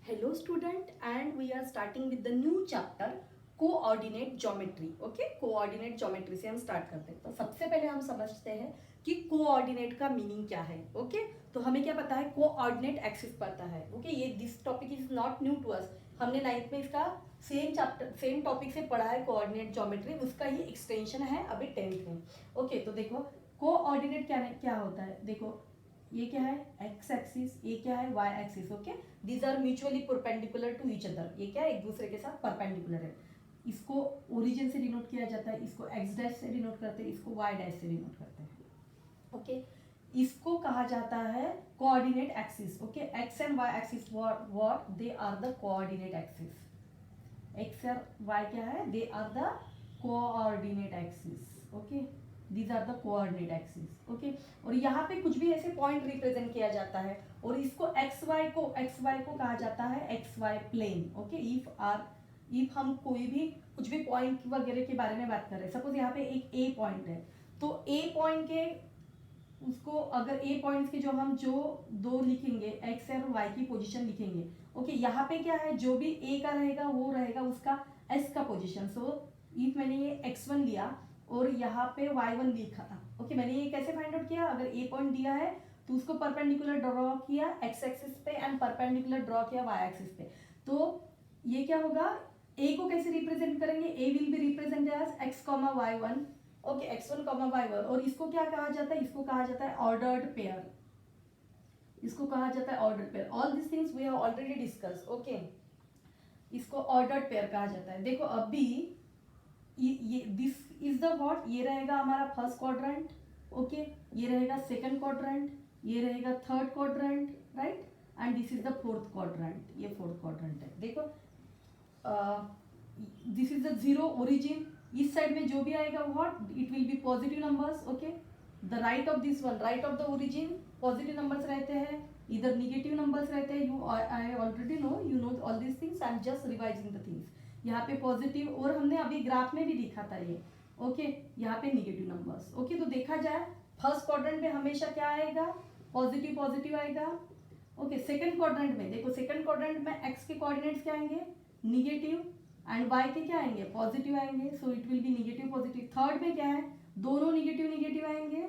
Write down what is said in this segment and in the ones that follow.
Hello student, and we are starting with the new chapter coordinate geometry. Okay, coordinate geometry से हम start करते हैं. तो सबसे पहले हम समझते हैं कि कोऑर्डिनेट का मीनिंग क्या है. ओके, तो हमें क्या पता है, कोऑर्डिनेट एक्सिस पता है. ओके, ये this topic is not new to us. हमने 9th में इसका सेम चैप्टर सेम टॉपिक से पढ़ा है कोऑर्डिनेट ज्योमेट्री. उसका ही एक्सटेंशन है अभी 10th में. ओके, तो देखो कोऑर्डिनेट क्या होता है. देखो ये क्या है, एक्स एक्सिस, ये क्या है, Y axis. Okay, these are mutually perpendicular to each other. ये क्या है, एक दूसरे के साथ परपेंडिकुलर है. इसको ओरिजिन से डिनोट किया जाता है, इसको एक्स डैश से डिनोट करते हैं, इसको वाई डैश से डिनोट करते हैं. ओके, इसको कहा जाता है coordinate axis. Okay, X and Y axis what they are the coordinate axis. X और वाई क्या है, they are the coordinate axis. Okay, these are the coordinate axis. Okay, और यहाँ पे कुछ भी ऐसे पॉइंट रिप्रेजेंट किया जाता है और इसको एक्स वाई को कहा जाता है X Y plane. Okay, if हम कोई भी कुछ भी पॉइंट वगैरह के बारे में बात कर रहे हैं, सपोज यहाँ पे एक ए पॉइंट है, तो ए पॉइंट के उसको अगर ए पॉइंट्स के जो दो लिखेंगे, एक्स और वाई की पोजीशन लिखेंगे. ओके, यहाँ पे क्या है, जो भी ए का रहेगा वो रहेगा उसका एस का पोजीशन. सो इफ मैंने ये x1 लिया और यहाँ पे y1 लिखा था. ओके, मैंने ये कैसे फाइंड आउट किया, अगर ए पॉइंट दिया है तो उसको परपेंडिकुलर ड्रॉ किया एक्स एक्सिस पे एंड परपेंडिकुलर ड्रॉ किया वाई एक्सिस पे. तो ये क्या होगा, ए को कैसे रिप्रेजेंट करेंगे, A will be represent as x comma y one. Okay, x1 comma y1. और इसको क्या कहा जाता है, इसको कहा जाता है ऑर्डर्ड पेयर. इसको कहा जाता है ordered pair. All this things we have already discuss. Okay, इसको ऑर्डर्ड पेयर कहा जाता है. देखो अभी ये दिस इज द व्हाट, ये रहेगा हमारा फर्स्ट क्वाड्रेंट. ओके, ये रहेगा सेकंड क्वाड्रेंट, ये रहेगा third quadrant, right, and this is the fourth quadrant. ये फोर्थ क्वाड्रेंट है. देखो this is the zero origin. इस साइड में जो भी आएगा what, it will B positive numbers. Okay, the right of this one, right of the origin positive numbers रहते हैं, इधर निगेटिव नंबर्स रहते हैं. You I already know, you know all this things, I am just revising the things. यहाँ पे positive, और हमने अभी ग्राफ में भी दिखा था ये. ओके, यहाँ पे निगेटिव नंबर्स. ओके, तो देखा जाए फर्स्ट क्वाड्रेंट में हमेशा क्या आएगा, पॉजिटिव पॉजिटिव आएगा. ओके, सेकंड क्वाड्रेंट में देखो, सेकंड क्वाड्रेंट में एक्स के कोऑर्डिनेट्स क्या आएंगे, निगेटिव, एंड वाई के क्या आएंगे, पॉजिटिव आएंगे. सो it will B negative positive. Third में क्या है, दोनों निगेटिव निगेटिव आएंगे.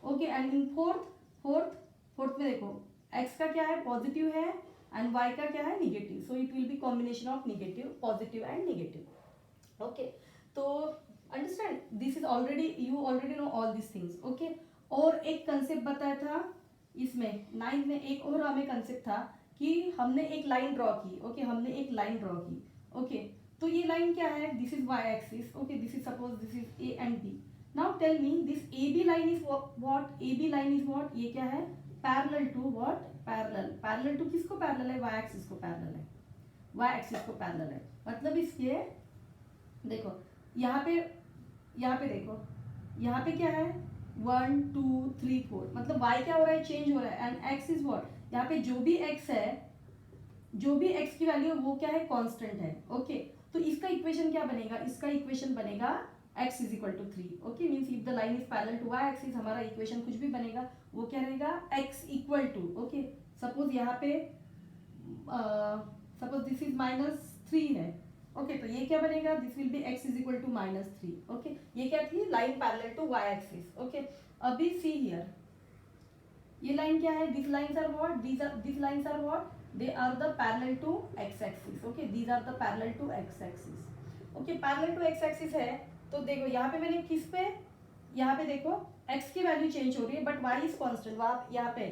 ओके, एंड इन फोर्थ में देखो एक्स का क्या है, पॉजिटिव है, एंड y का क्या है, negative. So it will be combination of negative, positive and negative. Okay, तो understand this is already, you already know all this things. Okay, और एक कंसेप्ट बताया था इसमें 9th में, एक और हमें कंसेप्ट था कि हमने एक लाइन ड्रॉ की. ओके, हमने एक लाइन ड्रॉ की. ओके, तो ये लाइन क्या है, this is y axis. Okay, this is suppose this is a and b. Now tell me this AB line is what, AB line is what, ये क्या है, parallel to what, parallel to किसको parallel है, y axis को parallel है, y axis को parallel है. मतलब इसके देखो यहाँ पे देखो, यहाँ पे क्या है, 1 2 3 4, मतलब y क्या हो रहा है, चेंज हो रहा है, एंड x इज व्हाट, यहाँ पे जो भी x है, जो भी x की वैल्यू है वो क्या है, कांस्टेंट है. ओके, तो इसका इक्वेशन क्या बनेगा, इसका इक्वेशन बनेगा x is equal to 3. Okay, means if the line is parallel to y axis, हमारा इक्वेशन कुछ भी बनेगा वो क्या रहेगा, x equal to. Okay, suppose यहाँ पे सपोज दिस इज -3 है. ओके, तो ये क्या बनेगा, this will be x is equal to -3. Okay, ये क्या थी, line parallel to y axis. Okay, अभी सी हियर, ये लाइन क्या है, this lines are what, this lines are what, they are the parallel to x axis. okay, these are the parallel to x axis. okay, parallel to x axis है, तो देखो यहाँ पे मैंने किस पे, यहाँ पे देखो x की वैल्यू चेंज हो रही है बट y इज कांस्टेंट. वहाँ यहाँ पे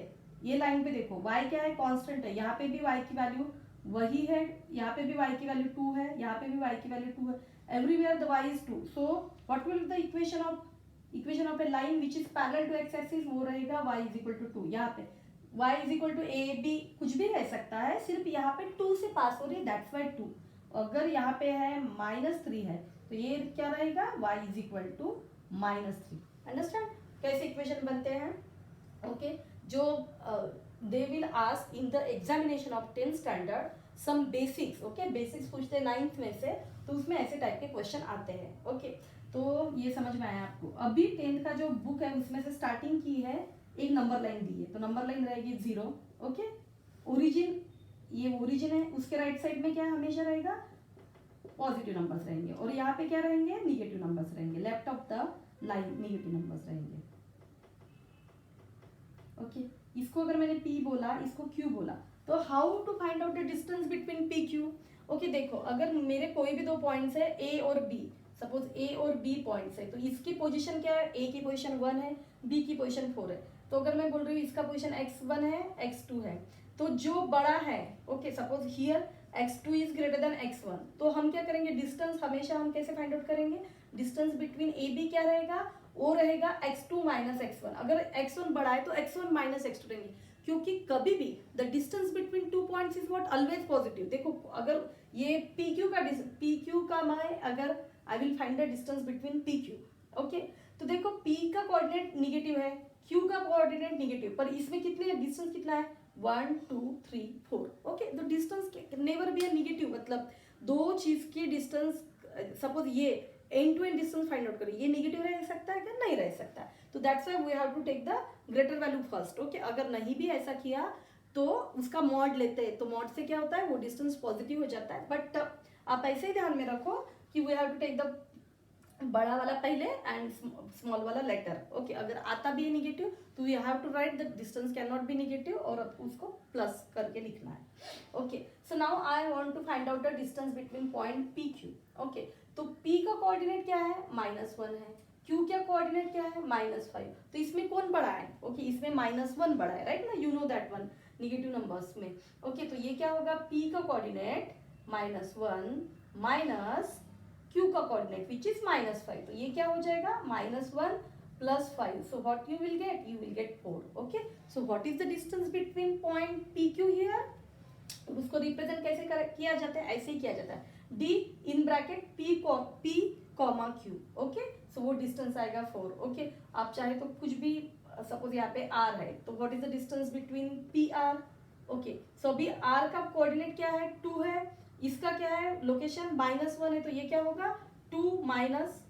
ये लाइन पे देखो y क्या है, कांस्टेंट है. यहाँ पे भी y की वैल्यू वही है, यहाँ पे भी y की वैल्यू 2 है, यहाँ पे भी y की वैल्यू 2 है. Everywhere the y is 2. So what will the equation of a line which is parallel to x axis, वो रहेगा y इज इक्वल टू 2. यहाँ पे y is equal to A B, कुछ भी रह सकता है, सिर्फ यहाँ पे 2 से पास हो रही है, दैट्स वाई 2. अगर यहाँ पे है -3 है तो ये क्या रहेगा, y is equal to -3. Understand कैसे इक्वेशन बनते हैं. ओके, जो they will ask in the examination of 10th standard some basics. Okay, basics पूछते हैं 9th में से, तो उसमें ऐसे टाइप के क्वेश्चन आते हैं. ओके, तो ये समझ में आया आपको. अभी 10th का जो बुक है उसमें से स्टार्टिंग की है, एक नंबर लाइन दी है, तो नंबर लाइन रहेगी 0. ओके, ओरिजिन ये ओरिजिन है, उसके राइट साइड में क्या हमेशा रहेगा, पॉजिटिव नंबर्स रहेंगे, और यहाँ पे क्या रहेंगे, निगेटिव नंबर्स रहेंगे, left of the line negative numbers रहेंगे। ओके इसको अगर मैंने P बोला, इसको Q बोला, तो how to find out the distance between P Q। Okay देखो अगर मेरे कोई भी दो पॉइंट्स है A और B, सपोज A और B पॉइंट्स है, तो इसकी पोजीशन क्या है, A की पोजीशन 1 है, B की पोजीशन 4 है, तो अगर मैं बोल रही हूँ इसका पोजीशन x1 है, x2 है, तो जो बड़ा है, okay suppose here x2 is greater than x1, तो हम क्या करेंगे, डिस्टेंस हमेशा हम कैसे फाइंड आउट करेंगे, डिस्टेंस बिटवीन ए बी क्या रहेगा, वो रहेगा x2 माइनस x1। अगर x1 बड़ा है तो x1 माइनस x2 रहेंगे, क्योंकि कभी भी the distance between two points is what, always positive. देखो अगर ये PQ का मैं अगर I will find the distance between PQ, okay तो देखो P का कोऑर्डिनेट निगेटिव है, Q का कोऑर्डिनेट निगेटिव, पर इसमें कितने डिस्टेंस कितना है, 1 2 3 4। ओके तो distance never be a negative, मतलब दो चीज की डिस्टेंस, सपोज ये end to end distance find out करें, ये निगेटिव रह सकता है क्या, नहीं रह सकता है, तो that's why we have to take the greater value first. Okay अगर नहीं भी ऐसा किया तो उसका मॉड लेते हैं, तो मॉड से क्या होता है, वो डिस्टेंस पॉजिटिव हो जाता है, बट आप ऐसे ही ध्यान में रखो कि we have to take the बड़ा वाला पहले एंड स्मॉल वाला लेटर। ओके अगर आता भी है निगेटिव तो we have to write the distance can not be negative, और उसको प्लस करके लिखना है। Okay so now I want to find out the distance between point PQ। Okay तो P का कोऑर्डिनेट क्या है, -1 है, Q का कोऑर्डिनेट क्या है, -5, तो इसमें कौन बड़ा है, ओके इसमें -1 बड़ा है, राइट ना, you know that one negative numbers में। ओके तो ये क्या होगा, P का कोऑर्डिनेट -1 माइनस Q का कोऑर्डिनेट विच इज -5, तो ये क्या हो जाएगा, -1 + 5, so what you will get, you will get 4। okay so what is the distance between point PQ here, उसको रिप्रेजेंट कैसे किया जाता है, ऐसे ही किया जाता है, D in bracket P comma Q। Okay so वो डिस्टेंस आएगा 4। ओके आप चाहे तो कुछ भी, सपोज यहाँ पे R है, तो what is the distance between PR। Okay so अभी R का कोऑर्डिनेट क्या है, 2 है, इसका क्या है, लोकेशन -1 है, तो ये क्या होगा, 2 minus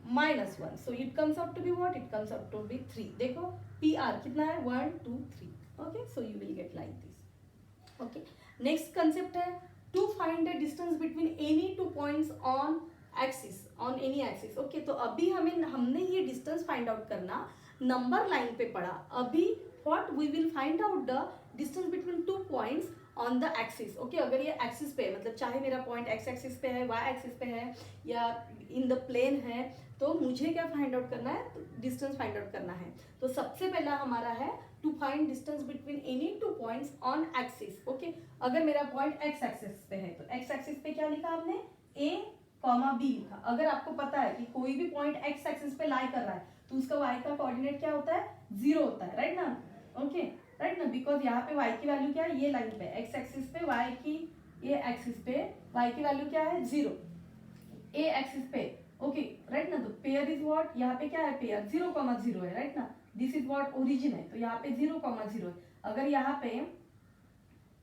-1, so it comes out to be what, it comes out to be 3। देखो PR कितना है, 1 2 3। Okay so you will get like this. Okay next concept है to find the distance between any two points on axis, on any axis. Okay तो अभी हमने ये distance find out करना number line पे पढ़ा, अभी what we will find out the distance between two points on the axis. Okay अगर ये एक्सिस पे है, मतलब चाहे मेरा पॉइंट x एक्सिस पे है, y एक्सिस पे है, या इन द प्लेन है, तो मुझे क्या फाइंड आउट करना है, डिस्टेंस फाइंड आउट करना है। तो सबसे पहला हमारा है to find distance between any two points on axis. Okay अगर मेरा पॉइंट x एक्सिस पे है, तो x एक्सिस पे क्या लिखा हमने, a B लिखा। अगर आपको पता है कि कोई भी पॉइंट x एक्सिस पे लाई कर रहा है, तो उसका y का कोऑर्डिनेट क्या होता है, 0 होता है, राइट ना। ओके राइट ना, बिकॉज यहाँ पे y की वैल्यू क्या है, ये लाइन पे x एक्सिस पे y की, ये एक्सिस पे y की वैल्यू क्या है, 0, a एक्सिस पे। ओके राइट ना, तो पेयर इज व्हाट, यहाँ पे क्या है, पेयर 0,0 है, राइट ना, दिस इज व्हाट ओरिजिन है, तो यहाँ पे 0,0 है। अगर यहाँ पे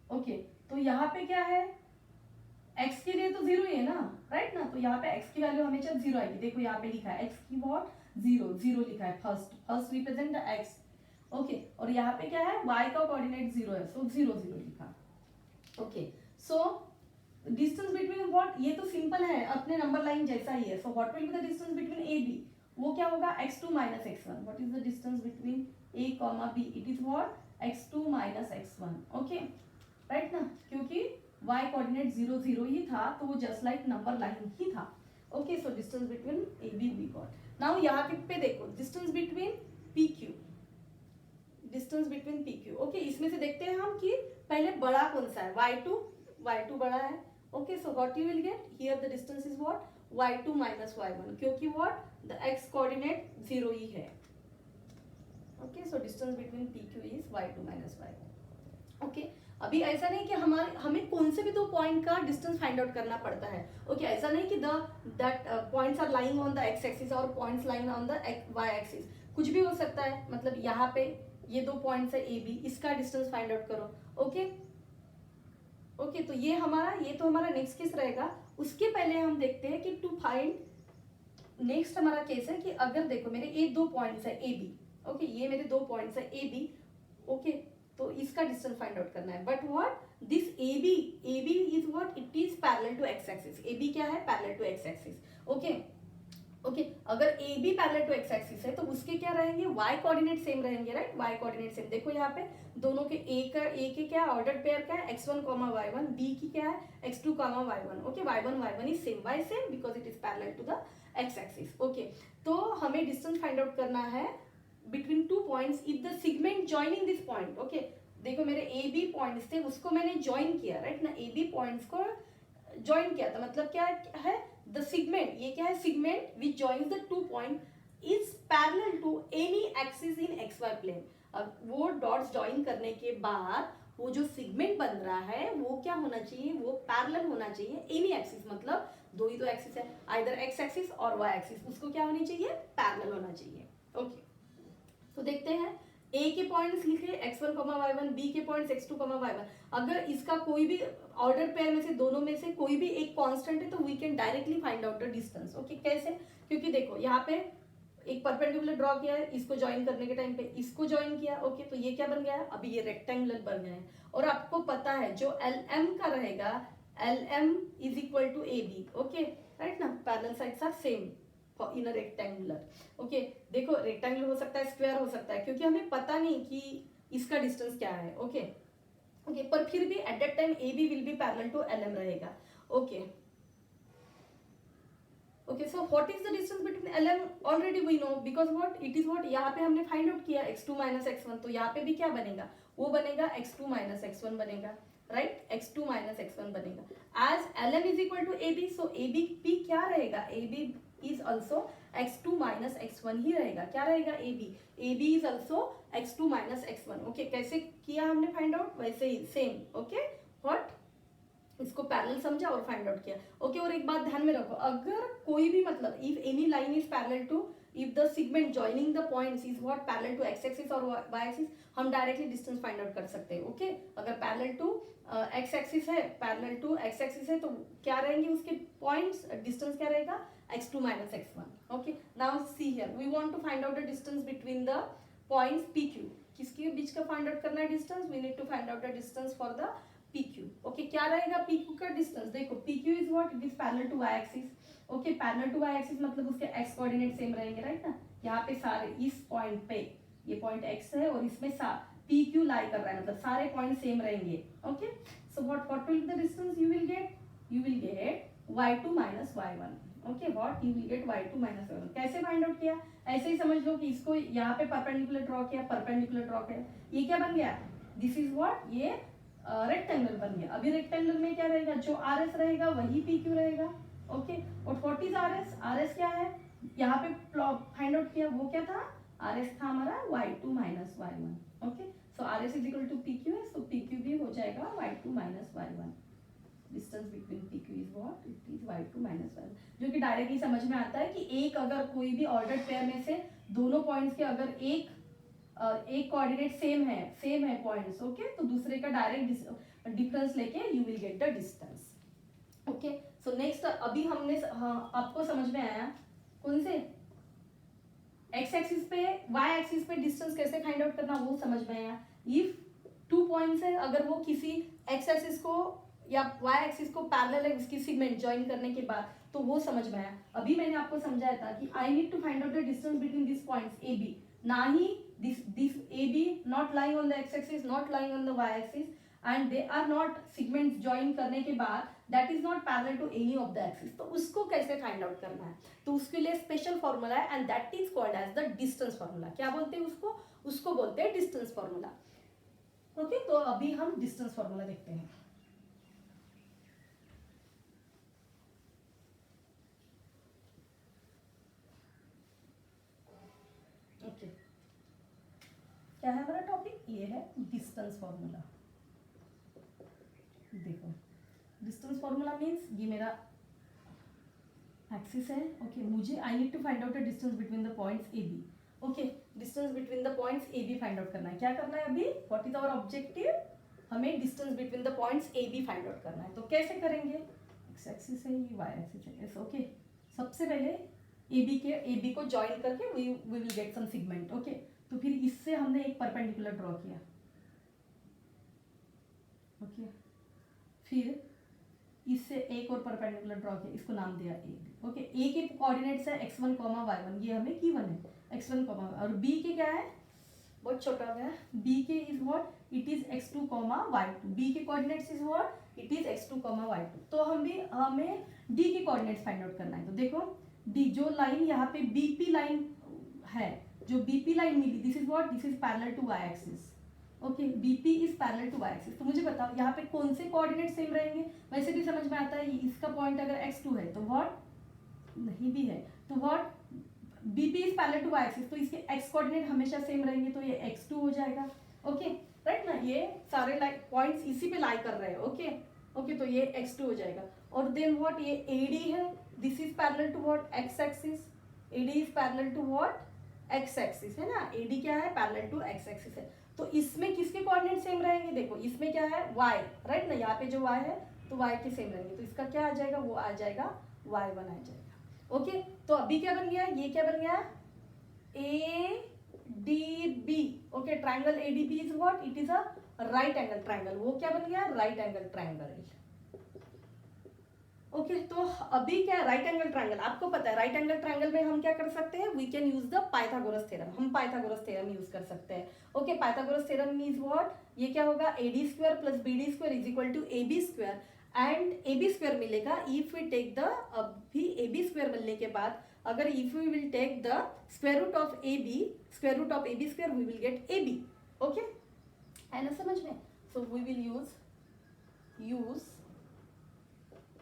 ओके तो यहाँ पे क्या है, x के लिए तो 0 ही है ना, राइट ना, तो यहाँ पे x की वैल्यू हमेशा 0 आएगी। देखो यहाँ पे लिखा है x की व्हाट, 0 लिखा है, first represent the x। Okay और यहाँ पे क्या है, y का कोऑर्डिनेट 0 है, सो 0 लिखा। Okay so distance between what, ये तो सिंपल है, अपने नंबर लाइन जैसा ही है। So what will be the distance between A B, वो क्या होगा, x2 minus x1। What is the distance between a comma b, it is what, x2 minus x1। Okay right ना, क्योंकि y कोऑर्डिनेट 0 0 ही था, तो वो जस्ट लाइक नंबर लाइन ही था। Okay so distance between A B we got. Now यहाँ पे देखो distance between PQ, distance between PQ। Okay इसमें से देखते हैं हम कि पहले बड़ा कौन सा है, y2 बड़ा है। Okay so what you will get here, the distance is what, y2 minus y1, क्योंकि व्हाट, द x कोऑर्डिनेट 0 ही है। Okay so distance between PQ is y2 minus y1। Okay अभी ऐसा नहीं कि हमें कौन से भी दो पॉइंट का डिस्टेंस फाइंड आउट करना पड़ता है। ओके ऐसा नहीं कि that points are lying on the x axis और points lying on the y axis, कुछ भी हो सकता है। मतलब यहाँ पे ये दो पॉइंट्स है ए बी, इसका डिस्टेंस फाइंड आउट करो। ओके ओके तो ये तो हमारा नेक्स्ट केस रहेगा। उसके पहले हम देखते हैं कि टू फाइंड, नेक्स्ट हमारा केस है कि अगर देखो मेरे ये दो पॉइंट्स है ए बी, ओके ये मेरे दो पॉइंट्स है ए बी, ओके तो इसका डिस्टेंस फाइंड आउट करना है। But what, this A B is what, it is parallel to x axis. A B क्या है, parallel to x axis. Okay okay, अगर A B parallel to x axis है तो उसके क्या रहेंगे, वाई कोऑर्डिनेट सेम रहेंगे, राइट, वाई कोऑर्डिनेट सेम। देखो यहाँ पे दोनों के ए के क्या ऑर्डर पेयर क्या है, x1 कॉमा y1, बी की क्या है x2 comma y1। Okay, y1 y1 is same, Y same because it is parallel to the x axis. Okay, तो हमें डिस्टेंस फाइंड आउट करना है between two points if the segment joining this point. Okay, देखो मेरे A B points थे, उसको मैंने join किया, राइट ना, ए बी पॉइंट्स को ज्वाइन किया था, मतलब क्या है, द सेगमेंट, ये क्या है, segment which joins the two point is parallel to any axis in X Y plane. अब वो डॉट्स ज्वाइन करने के बाद वो जो सेगमेंट बन रहा है वो क्या होना चाहिए, वो पैरेलल होना चाहिए एनी एक्सिस, मतलब दो ही तो एक्सिस है, आइदर एक्स एक्सिस और वाई एक्सिस, उसको क्या होनी चाहिए, पैरेलल होना चाहिए। ओके, तो देखते हैं ए के पॉइंट्स लिखे x1 y1, बी के पॉइंट्स x2 y1। अगर इसका कोई भी ऑर्डर पेयर में से दोनों में से कोई भी एक कांस्टेंट है तो we can directly find out the distance. Okay, कैसे, क्योंकि देखो यहाँ पे एक परपेंडिकुलर ड्रॉ किया है, इसको ज्वाइन करने के टाइम पे इसको ज्वाइन किया। ओके, तो ये क्या बन गया है, अभी ये रेक्टेंगुलर बन गया है, और आपको पता है जो एल एम का रहेगा, L M is equal to A B. Okay, right ना, parallel sides are same in a rectangular. Okay, देखो रेक्टेंगुलर हो सकता है, स्क्वायर हो सकता है, क्योंकि हमें पता नहीं कि इसका डिस्टेंस क्या है। ओके ओके, पर फिर भी at that time A B will be parallel to L M रहेगा। Okay okay, so what is the distance between L M, already we know, because what it is, what यहाँ पे हमने find out किया x2 minus x1, तो यहाँ पे भी क्या बनेगा, वो बनेगा x2 माइनस x1 बनेगा, राइट, x2 माइनस x1 बनेगा। As L M is equal to A B, so A B भी क्या रहेगा, A B is also x2 minus x1 ही रहेगा, क्या रहेगा, A B is also x2 minus x1। Okay, कैसे किया हमने फाइंड आउट, वैसे ही सेम। ओके, व्हाट, इसको पैरेलल समझा और फाइंड आउट किया। ओके, और एक बात ध्यान में रखो, अगर कोई भी, मतलब if any line is parallel to, if the segment joining the points is what parallel to x axis और वाई एक्सिस, हम डायरेक्टली डिस्टेंस फाइंड आउट कर सकते हैं। ओके, अगर पैरेलल टू एक्स एक्सिस है, पैरेलल टू एक्स एक्सिस है, तो क्या रहेंगे उसके पॉइंट्स, डिस्टेंस क्या रहेगा, x2 minus x1. Okay, now see here, we want to find out the distance between the points PQ. किसके बीच का फाइंड आउट करना है distance, we need to find out the distance for the PQ. Okay, क्या रहेगा PQ का distance, देखो PQ is what, it is parallel to y axis. Okay, parallel to y axis मतलब उसके x कोऑर्डिनेट सेम रहेंगे, right ना, यहाँ पे सारे इस पॉइंट पे, ये पॉइंट x है और इसमें PQ लाई कर रहा है, मतलब सारे पॉइंट सेम रहेंगे। Okay, so what will the distance you will get y2 minus y1. Okay, what you will gate y2 minus y1। कैसे फाइंड आउट किया, ऐसे ही समझ लो कि इसको यहाँ पे परपेंडिकुलर ड्रॉ किया, परपेंडिकुलर ड्रॉ किया, ये क्या बन गया, दिस इज व्हाट, ये रेक्टेंगल बन गया। अभी रेक्टेंगल में क्या रहेगा, जो आर एस रहेगा वही पी क्यू रहेगा। ओके, और व्हाट इज आर एस क्या है, यहाँ पे फाइंड आउट किया, वो क्या था, आर एस था हमारा y2 minus y1। Okay, so R S is equal to P Q है, सो पी क्यू भी हो जाएगा y2 minus y1। Distance between PQ is what, it is y2 minus y1, जो कि डायरेक्टली समझ में आता है कि एक, अगर कोई भी ऑर्डर्ड पेयर में से दोनों पॉइंट्स के अगर एक कोऑर्डिनेट सेम है पॉइंट्स, ओके, तो दूसरे का डायरेक्ट डिफरेंस लेके you will get the distance. Okay, so next, अभी हमने आपको समझ में आया कौन से एक्स एक्सिस पे, वाई एक्सिस पे डिस्टेंस कैसे फाइंड आउट करना, वो समझ में आया। इफ टू पॉइंट्स है, अगर वो किसी एक्स एक्सिस को या वाई एक्सिस को पैरेलल है, इसकी सेगमेंट ज्वाइन करने के बाद, तो वो समझ में आया। अभी मैंने आपको समझाया था कि I need to find out the distance between this points A B, ना ही this A B not lying on the x axis, not lying on the y axis, and they are not segments join करने के बाद that is not parallel to any of the axis. तो उसको कैसे find out करना है, तो उसके लिए स्पेशल फॉर्मूला है, and that is called as the distance formula. क्या बोलते हैं उसको बोलते हैं डिस्टेंस फॉर्मूला। ओके, तो अभी हम डिस्टेंस फॉर्मूला देखते हैं। ओके, क्या है हमारा टॉपिक, ये है डिस्टेंस फॉर्मूला। देखो, डिस्टेंस फॉर्मूला मीन्स ये मेरा एक्सिस है। ओके, मुझे I need to find out the distance between the points A B. Okay, distance between the points A B find out करना है। क्या करना है अभी, व्हाट इज आवर ऑब्जेक्टिव, हमें distance between the points A B find out करना है। तो कैसे करेंगे, एक्स एक्सिस है, ये वाई एक्सिस है। ओके, सबसे पहले ए बी को ज्वाइन करके we will get some segment. Okay, तो फिर इससे हमने एक परपेंडिकुलर ड्रॉ किया। ओके, फिर इससे एक और परपेंडिकुलर ड्रॉ किया, इसको नाम दिया ए बी। ओके, ए के कोऑर्डिनेट्स है x1 y1, ये हमें गिवन है x1 और बी के क्या है, बहुत छोटा है, बी के is what, it is x2 y2, B के coordinates is what, it is x2 y2। तो हमें डी के कोऑर्डिनेट्स फाइंड आउट करना है। तो देखो डी, जो लाइन यहाँ पे बीपी लाइन है, जो बीपी लाइन मिली, this is what, this is parallel to y axis. Okay, BP is parallel to y axis. तो मुझे बताओ यहाँ पे कौन से कोऑर्डिनेट सेम रहेंगे, वैसे भी समझ में आता है इसका पॉइंट अगर x2 है तो व्हाट, नहीं भी है तो what, BP is parallel to y axis, तो इसके x कोऑर्डिनेट हमेशा सेम रहेंगे, तो ये x2 हो जाएगा। ओके राइट ना, ये सारे पॉइंट्स इसी पे लाई कर रहे हैं। ओके ओके, तो ये x2 हो जाएगा। और देन व्हाट, ये AD है, this is parallel to what, x axis, AD is parallel to what, x axis है ना, AD क्या है, पैरेलल टू x एक्सिस है। तो इसमें किसके कोऑर्डिनेट सेम रहेंगे, देखो इसमें क्या है y, राइट ना, यहाँ पे जो y है तो y के सेम रहेंगे, तो इसका क्या आ जाएगा, वो आ जाएगा y1 आ जाएगा। ओके, तो अभी क्या बन गया, ये क्या बन गया, ADB। Okay, triangle ADB is what, it is a right angle triangle, वो क्या बन गया, राइट एंगल ट्राइंगल। ओके, तो अभी क्या राइट एंगल ट्रायंगल, आपको पता है राइट एंगल ट्रायंगल में हम क्या कर सकते हैं, we can use the Pythagoras theorem, हम पाइथागोरस थ्योरम यूज कर सकते हैं। Okay, Pythagoras theorem means what, ये क्या होगा, AD square plus BD square is equal to AB square, and AB square मिलेगा इफ वी टेक द, अभी AB square मिलने के बाद अगर if we will take the square root of AB, square root of AB square, we will get AB। Okay, है ना समझ में, so we will use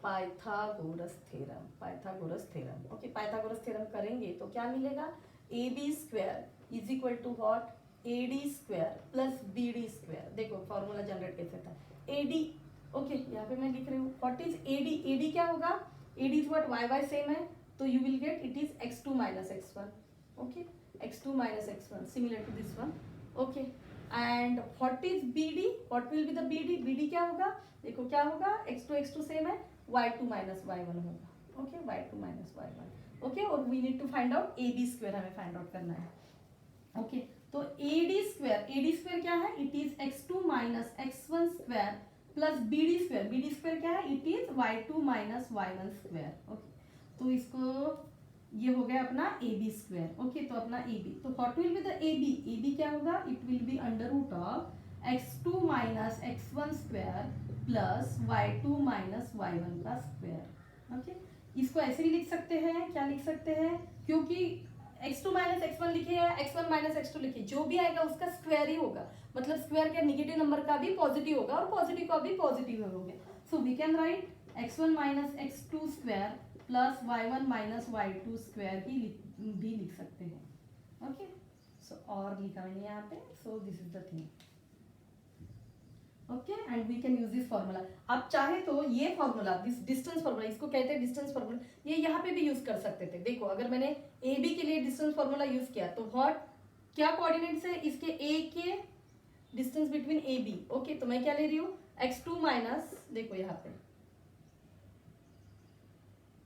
Pythagoras theorem, Pythagoras theorem. Okay, Pythagoras theorem करेंगे तो क्या मिलेगा, AB square is equal to what, AD square plus BD square. देखो formula generate कैसे था, AD, ओके यहाँ पे मैं लिख रही हूँ व्हाट इज AD, AD क्या होगा, AD is what, y same है, तो you will get it is x2 minus x1। Okay, x2 minus x1 similar to this one. Okay, and what is BD, what will be the BD, BD क्या होगा, देखो क्या होगा, x2 same है, y2 minus y1 होगा। Okay, y2 minus y1। Okay, और we need to find out AB square, हमें find out करना है। ओके, तो AD स्क्वायर क्या है, it is x2 minus x1 square plus BD square क्या है, it is y2 minus y1 square. Okay, तो इसको ये हो गया अपना AB स्क्वायर। ओके, तो अपना AB, तो what will be the AB क्या होगा, it will be under root of x2 minus x1 square plus y2 minus y1 का स्क्वायर। ओके, इसको ऐसे भी लिख सकते हैं, क्या लिख सकते हैं, क्योंकि x2 माइनस x1 लिखे या x1 माइनस x2 लिखे, जो भी आएगा उसका स्क्वायर ही होगा, मतलब स्क्वायर क्या, नेगेटिव नंबर का भी पॉजिटिव होगा और पॉजिटिव का भी पॉजिटिव होगा। So we can write x1 minus x2 square plus y1 minus y2 square ही भी लिख सकते हैं। ओके, सो और लिखा मैंने यहाँ पे, so this is the thing. Okay, and we can use this formula, आप चाहे तो ये फॉर्मूला, दिस डिस्टेंस फॉर्मूला, इसको कहते हैं डिस्टेंस फॉर्मूला, ये यहाँ पे भी यूज कर सकते थे। देखो अगर मैंने AB के लिए डिस्टेंस फॉर्मूला यूज किया तो व्हाट, क्या कोऑर्डिनेट्स है इसके, A के डिस्टेंस बिटवीन AB। ओके, तो मैं क्या ले रही हूँ, x2 माइनस, देखो यहाँ पे,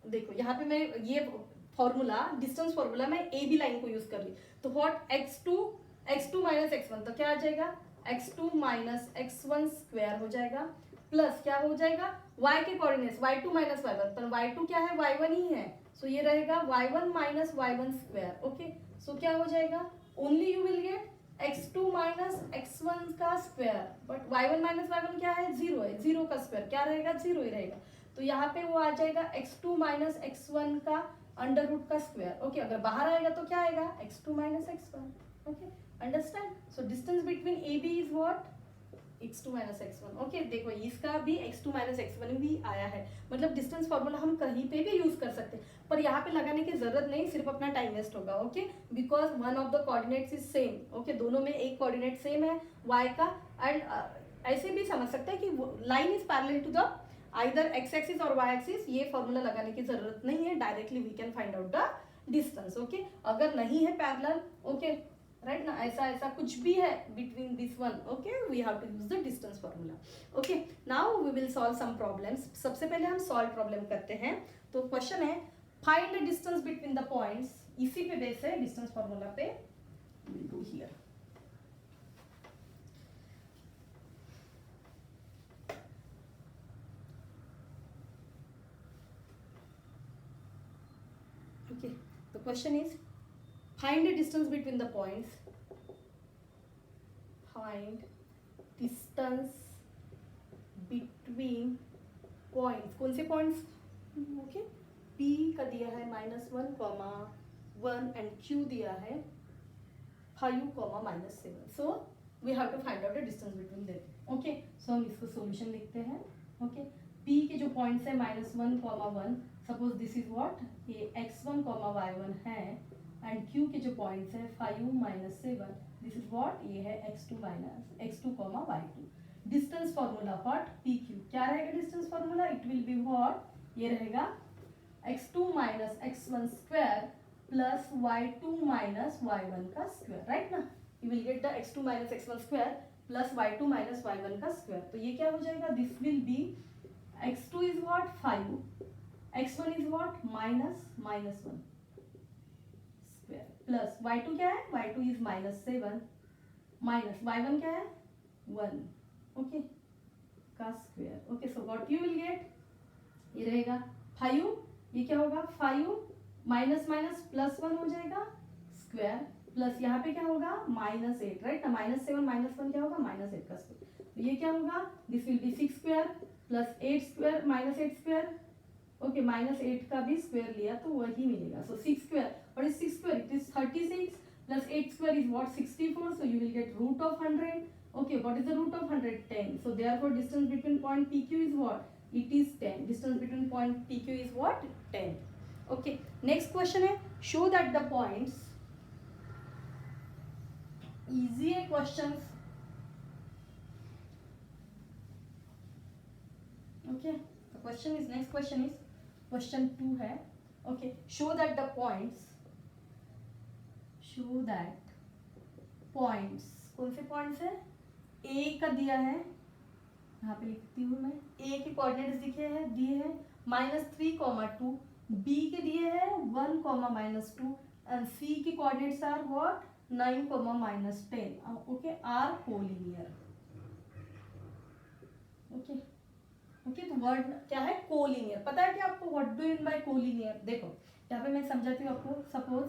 देखो यहाँ पे मैं ये फॉर्मूला, डिस्टेंस फॉर्मूला मैं AB लाइन को यूज कर रही हूँ, तो व्हाट x2 माइनस x1, तो क्या आ जाएगा, x2 माइनस x1 स्क्वायर हो जाएगा, प्लस क्या हो जाएगा, y के कोऑर्डिनेट्स y2 माइनस y1, पर y2 क्या है, y1 ही है, सो ये रहेगा y1 minus y1 square. Okay, so क्या हो जाएगा, only you will gate x2 minus x1 का square, but y1 minus y1 क्या है, जीरो है, जीरो का स्क्वायर क्या रहेगा, जीरो ही रहेगा, तो यहाँ पे वो आ जाएगा x2 माइनस x1 का अंडर रूट का स्क्वायर। ओके, अगर बाहर आएगा तो क्या आएगा, x2 minus x1। Okay, understand, so distance between AB is what, x2 minus x1। Okay, देखो इसका भी x2 माइनस x1 भी आया है, मतलब डिस्टेंस फॉर्मूला हम कहीं पे भी यूज कर सकते हैं, पर यहाँ पे लगाने की जरूरत नहीं, सिर्फ अपना टाइम वेस्ट होगा। Okay, because one of the coordinates is same. Okay, दोनों में एक कोऑर्डिनेट सेम है y का, एंड ऐसे भी समझ सकते हैं कि line is parallel to the either x axis और y एक्सिस, ये फॉर्मूला लगाने की जरूरत नहीं है, directly we can find out the distance. Okay, अगर नहीं है पैरेलल, ओके राइट ना, ऐसा कुछ भी है between this one, okay, we have to use the distance formula. Okay, now we will solve some problems. सबसे पहले हम सॉल्व प्रॉब्लम करते हैं। तो क्वेश्चन है find the distance between the points, इसी पे बेस है डिस्टेंस फॉर्मूला पे, will do here. Okay, the question is find the distance between the points. Find distance between points. कौन से points? Okay, P का दिया है -1, 1 and Q दिया है 5, -7. So we have to find out the distance between them. Okay, so हम इसको solution लिखते हैं. Okay, P के जो points है -1, 1. Suppose this is what? ये x1, y1 है and Q के जो points है 5, -7. This is what? ये है x2, y2. Distance formula what? PQ. क्या रहेगा distance formula? It will be what? ये रहेगा x2 minus x1 square plus y2 minus y1 का square, right ना? You will get the x2 minus x1 square plus y2 minus y1 का square. तो ये क्या हो जाएगा? This will be x2 is what? 5. x1 is what? -1 square plus y2 क्या है? y2 is -7 minus y1 क्या है? 1. Okay, का square. Okay, so what you will get? ये रहेगा 5. ये क्या होगा? 5 माइनस प्लस 1 हो जाएगा स्क्वायर प्लस यहाँ पे क्या होगा? -8, राइट ना? -7 -1 क्या होगा? -8 का स्क्वायर. तो ये क्या होगा? This will be 6 square plus 8 square -8 square. Okay, -8 का भी स्क्वायर लिया तो वही मिलेगा. So 6 square, what is 6 square? It is 36 plus 8 square is what? 64. So you will get root of 100. Okay, what is the root of 100? 10. So therefore distance between point PQ is what? It is 10. Distance between point PQ is what? 10. Okay, next question है show that the points, easy questions. Okay, the question is, next question is question 2 है. Okay, show that the points, कौन से points है? A का दिया है, यहाँ पे लिखती हूँ मैं. A के कोऑर्डिनेट्स दिए हैं -3, 2. B के दिए हैं 1, -2 and C के coordinates are what? 9, -10. Okay, are collinear. Okay okay, तो वर्ड क्या है? कोलिनियर. पता है कि आपको what do mean by collinear? देखो यहाँ पे मैं समझाती हूँ आपको. सपोज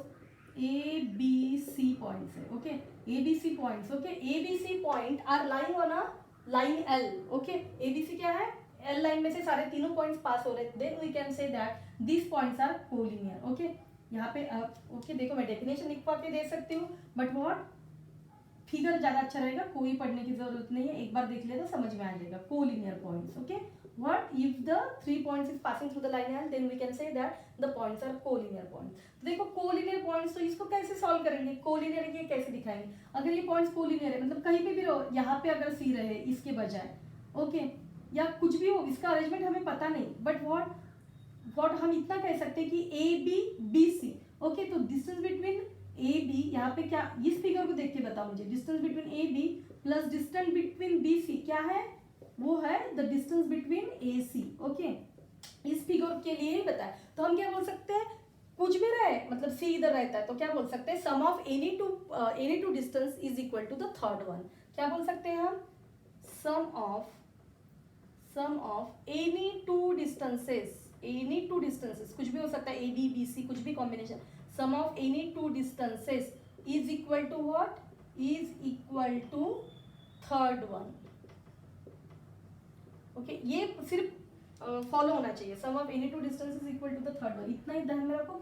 ABC पॉइंट्स है. Okay, ABC points. Okay, ABC point are lying on a line L. Okay, ABC क्या है? L लाइन में से सारे तीनों पॉइंट्स पास हो रहे हैं. Then we can say that this points are collinear. Okay, यहाँ पे ओके देखो मैं डेफिनेशन लिखवा के दे सकती हूँ बट व्हाट फिगर ज्यादा अच्छा रहेगा. कोई पढ़ने की जरूरत नहीं है, एक बार देख ले तो समझ में आ जाएगा. Collinear points. Okay, what if the 3 points is passing through the line L, then we can say that the points are collinear points. देखो कोलिनियर पॉइंट्स, तो इसको कैसे सॉल्व करेंगे? कोलिनियर ये कैसे दिखाएंगे? अगर ये पॉइंट्स कोलिनियर है मतलब कहीं पे भी रहो, यहाँ पे अगर C रहे इसके बजाय, ओके, या कुछ भी हो, इसका अरेंजमेंट हमें पता नहीं, बट व्हाट हम इतना कह सकते हैं कि ABBC. ओके, तो डिस्टेंस बिटवीन AB, यहाँ पे क्या, इस फिगर को देख के बताओ मुझे. Distance between AB plus distance between BC क्या है? वो है the distance between AC. Okay, इस फिगर के लिए ही बताया. तो हम क्या बोल सकते हैं? कुछ भी रहे, मतलब C इधर रहता है तो क्या बोल सकते हैं? Sum of any two distance is equal to the third one. क्या बोल सकते हैं हम? Sum of any two distances, कुछ भी हो सकता है, AB BC कुछ भी combination. Sum of any two distances is equal to what? Is equal to third one. Okay, ये सिर्फ फॉलो होना चाहिए. Sum of any two distance is equal to the third one. इतना ही ध्यान में रखो.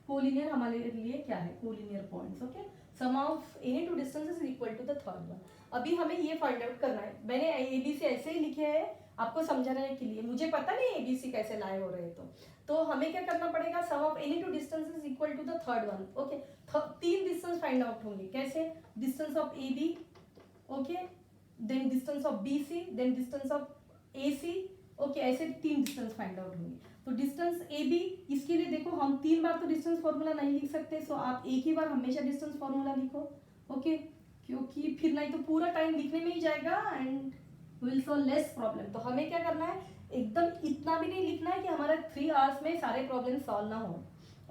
कोलिनियर हमारे लिए क्या है? Collinear points. Okay, sum of any two distance is equal to the third one. अभी हमें ये फाइंड आउट करना है. मैंने ABC ऐसे ही लिखे हैं आपको समझाने के लिए. मुझे पता नहीं ABC कैसे लाए हो रहे हैं, तो हमें क्या करना पड़ेगा? Sum of any two distance is equal to the third one. Okay, 3 distance find out होंगे. कैसे? Distance of AB, okay, then distance of BC, then distance of AC. Okay, ऐसे 3 डिस्टेंस फाइंड आउट होंगे. तो distance AB, इसके लिए देखो हम 3 बार तो डिस्टेंस फॉर्मूला नहीं लिख सकते, सो आप एक ही बार हमेशा डिस्टेंस फॉर्मूला लिखो. ओके, क्योंकि फिर नहीं तो पूरा टाइम लिखने में ही जाएगा and will solve less problem. तो हमें क्या करना है? एकदम इतना भी नहीं लिखना है कि हमारा 3 आवर्स में सारे प्रॉब्लम सॉल्व ना हो.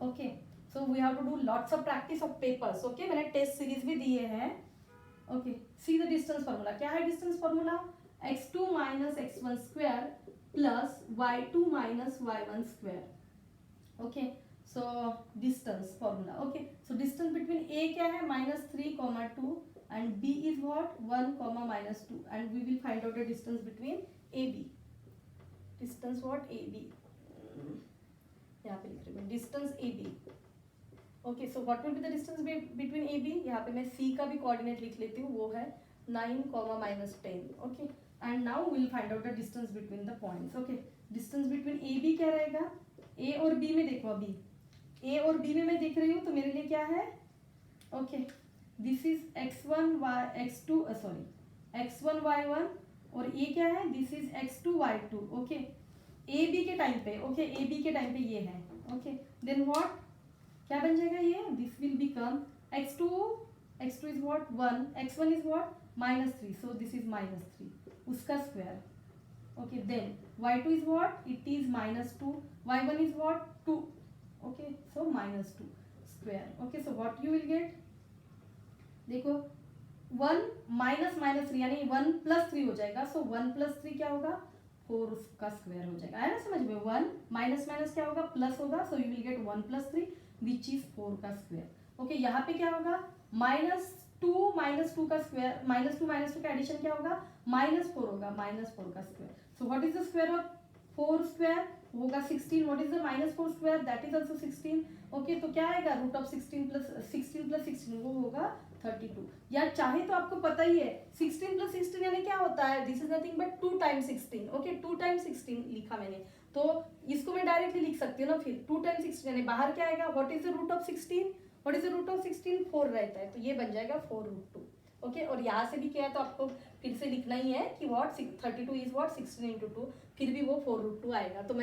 Okay, so we have to do lots of practice of papers. Okay, मैंने टेस्ट सीरीज भी दिए हैं. Okay, see the distance formula. क्या है distance formula? x2 minus x1 square plus y2 minus y1 square. Okay, so distance formula, okay, so distance between A क्या है -3, 2 and b is what 1, -2 and we will find out the distance between AB. Distance what AB, यहाँ पे लिख रही हूँ distance AB. Okay, so what will be the distance between AB, यहाँ पे मैं C का भी कोऑर्डिनेट लिख लेती हूँ, वो है 9, -10. Okay, and now will find out the distance between the points. Okay, distance between AB क्या रहेगा, A और B में देखो, अभी A और B में मैं देख रही हूँ तो मेरे लिए क्या है, okay, this is x1 x2 sorry x1 y1 और ये क्या है, this is x2 y2. Okay, A B के टाइम पे, ओके, ए बी के टाइम पे ये है. ओके, देन व्हाट क्या बन जाएगा ये, this will become x2 is what 1, x1 is what -3, so this is -3 उसका square. Okay, then y2 is what, it is -2, y1 is what 2. Okay, so -2 square. Okay, so what you will get, देखो 1 -3 यानी 1 + 3 हो जाएगा, सो 1 + 3 क्या होगा 4 का square हो जाएगा, है ना समझ में. 1 माइनस क्या होगा, प्लस होगा, सो you will gate 1 + 3 which is 4 का स्क्वायर. ओके, यहाँ पे क्या होगा -2 का स्क्वायर, -2 का एडिशन क्या होगा -4 होगा, -4 का square. So what is the square of 4 square होगा 16. What is the -4 square, that is also 16. Okay, तो क्या आएगा √16 + 16 वो होगा 32. या चाहे तो आपको पता ही है 16 + 16 यानी क्या होता है, this is nothing but 2 × 16. Okay, 2 × 16 लिखा मैंने, तो इसको मैं डायरेक्टली लिख सकती हूँ ना, फिर 2 × 16 यानी बाहर क्या आएगा, what is the root of 16, what is the root of 16, 4 रहता है, तो ये बन जाएगा 4√2. ओके, और यहाँ से भी क्या है तो आपको फिर से लिखना ही है कि व्हाट 32 इज व्हाट 16 × 2, फिर भी वो 4√2 आएगा. तो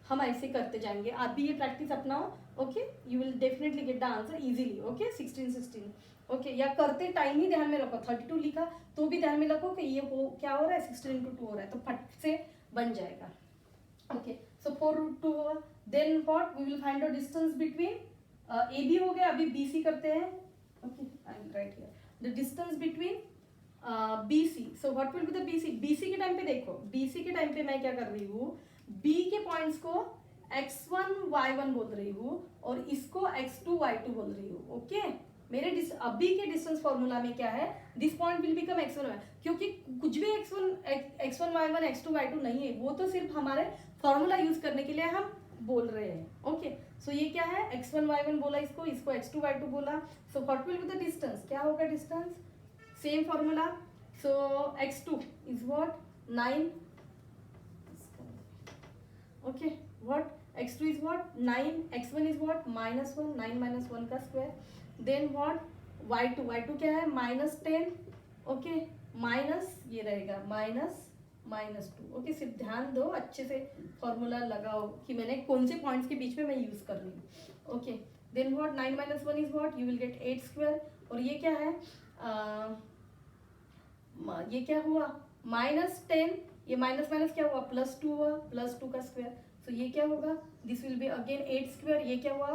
हम ऐसे करते जाएंगे, आप भी ये प्रैक्टिस अपनाओ. Okay, you will definitely get the answer easily. Okay, 16. Okay, या करते टाइम ही ध्यान में रखो, 32 लिखा तो भी ध्यान में रखो कि ये हो क्या हो रहा है 16 × 2 हो रहा है, तो फट से बन जाएगा. ओके, सो 4√2 होगा. Then what we will find the distance between A B हो गया, अभी बी सी करते हैं. Okay, I will write here the distance between B C. So what will be the B C, B C के time पे देखो, B C के time पे मैं क्या कर रही हूँ, बी के पॉइंट्स को x1 y1 बोल रही हूँ और इसको x2 y2 बोल रही हूँ. ओके, मेरे अभी के डिस्टेंस फॉर्मूला में क्या है, this point will become x1 y, क्योंकि कुछ भी x1 y1 x2 y2 नहीं है, वो तो सिर्फ हमारे फॉर्मूला यूज करने के लिए हम बोल रहे हैं. ओके, सो ये क्या है x1 y1 बोला, इसको x2 y2 बोला. सो what will be the distance, क्या होगा distance, same formula. So x2 is what 9. Okay, what x2 is what 9, x1 is what -1, 9 - 1 का स्क्वायर. देन व्हाट y2 क्या है -10. ओके, माइनस ये रहेगा -2. ओके, सिर्फ ध्यान दो, अच्छे से फॉर्मूला लगाओ कि मैंने कौन से पॉइंट्स के बीच में मैं यूज कर रही हूँ. Okay, then what 9 - 1 is what, you will get 8 square. और ये क्या है ये क्या हुआ -10, ये माइनस क्या हुआ +2 हुआ, +2 का स्क्वायर. तो ये क्या होगा, this will be again 8 square. ये क्या हुआ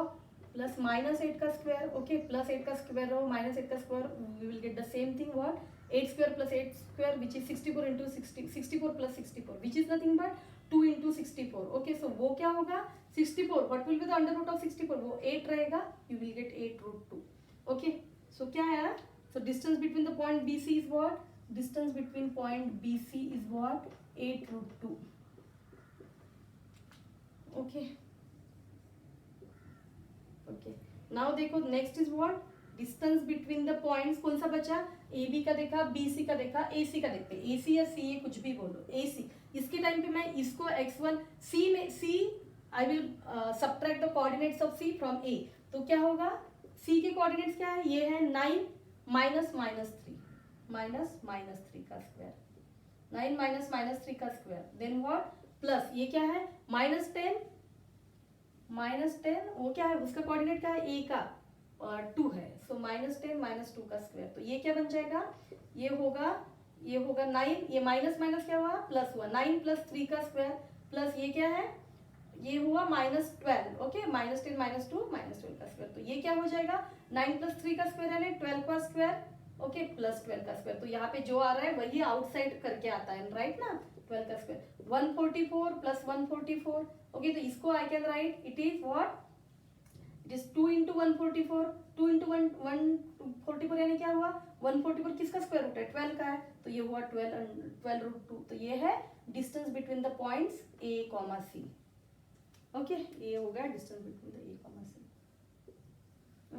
+-8 का स्क्वायर. ओके, +8 का स्क्वायर और -8 का square, we will get the same thing, what 8 square + 8 square which is 64 × 64 + 64 which is nothing but 2 × 64. Okay, so वो क्या होगा 64, what will be the under root of 64, वो 8 रहेगा, you will get 8√2. Okay, so क्या है, so distance between the point B C is what, distance between point B C is what 8√2. Okay, okay, now देखो next is what, distance between the points. कौन सा बचा, A B का देखा, B C का देखा, ए सी का देखते हैं. ए सी या सी ए कुछ भी बोलो, ए सी. इसके टाइम पे मैं इसको x1 सी में, C I will subtract the coordinates of C from A. तो क्या होगा, सी के कोऑर्डिनेट्स क्या है, ये है 9 -3 का स्क्वायर, 9 -3 का स्क्वायर. देन व्हाट प्लस ये क्या है -10, वो क्या है, उसका कोऑर्डिनेट क्या है, ए का 2 है, सो -10 - 2 का स्क्वायर. तो ये क्या बन जाएगा, ये होगा 9, ये माइनस क्या हुआ प्लस हुआ, 9 + 3 का स्क्वायर प्लस ये क्या है, ये हुआ -12. ओके, -10 - 2 -12 का स्क्वायर. तो ये क्या हो जाएगा 9 + 3 का स्क्वायर यानी 12 का स्क्वायर. ओके, +12 का स्क्वायर. तो यहाँ पे जो आ रहा है वही आउटसाइड करके आता है, राइट ना, 12 का स्क्वायर 144 + 144. ओके, तो इसको I can write, it is what it is 2 into 144, 2 into 144 यानी क्या हुआ, 144 किसका स्क्वायर रूट है, 12 का है, तो ये हुआ 12 रूट 2। तो ये है distance between the points A comma C. Okay, ये हो गया distance between the A comma C.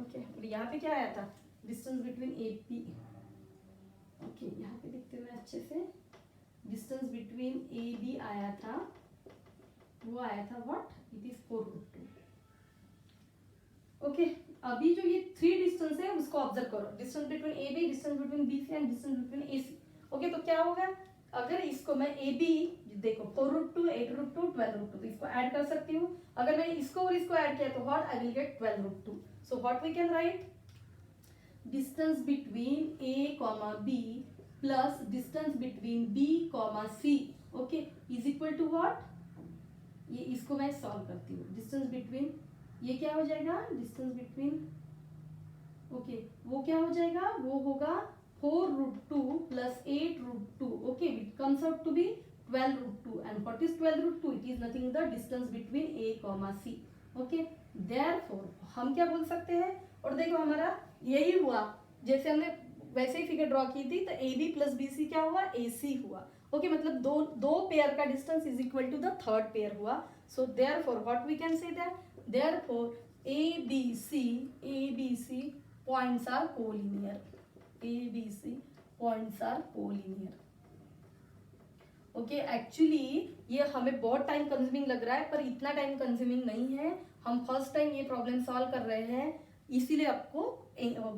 Okay, और यहाँ पे क्या आया था, distance between A B. Okay, यहाँ पे देखते हुए अच्छे से, डिस्टेंस बिटवीन ए बी आया था, वो आया था what, it is 4 root 2। Okay, अभी जो ये 3 डिस्टेंस है उसको ऑब्जर्व करो, distance between A B, distance between B C and distance between A C. Okay, तो क्या होगा, अगर इसको मैं ए बी देखो 4 रूट 2, 8 रूट 2, 12 रूट 2, तो इसको ऐड कर सकती हूँ। अगर मैंने इसको और इसको ऐड किया तो what I will get 12 root 2। So what we can write, distance between A comma B plus distance between B comma C, okay, is equal to what, ये इसको मैं सॉल्व करती हूँ, डिस्टेंस बिटवीन, ये क्या हो जाएगा, डिस्टेंस बिटवीन, ओके, वो क्या हो जाएगा, वो होगा 4 root 2 plus 8 root 2, okay, it comes out to be 12 root 2। And what is 12 root 2, it is nothing the distance between A comma C. Okay, therefore हम क्या बोल सकते हैं, और देखो हमारा यही हुआ, जैसे हमने वैसे ही फिगर ड्रॉ की थी, तो A B plus B C क्या हुआ, ए सी हुआ। ओके, मतलब दो पेयर का distance is equal to the third pair हुआ। So therefore what we can say that, therefore ABC points are collinear, ABC points are collinear। Okay, actually ये हमें बहुत टाइम कंज्यूमिंग लग रहा है, पर इतना टाइम कंज्यूमिंग नहीं है, हम फर्स्ट टाइम ये प्रॉब्लम सॉल्व कर रहे हैं, इसीलिए आपको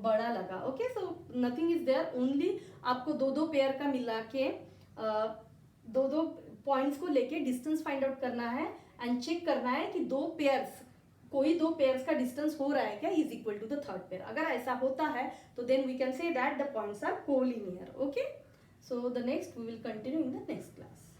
बड़ा लगा। Okay, so nothing is there, only आपको दो पेयर का मिला के दो पॉइंट्स को लेके डिस्टेंस फाइंड आउट करना है एंड चेक करना है कि कोई दो पेयर्स का डिस्टेंस हो रहा है क्या, is equal to the third pair. अगर ऐसा होता है तो then we can say that the points are collinear. Okay, so the next we will continue in the next class.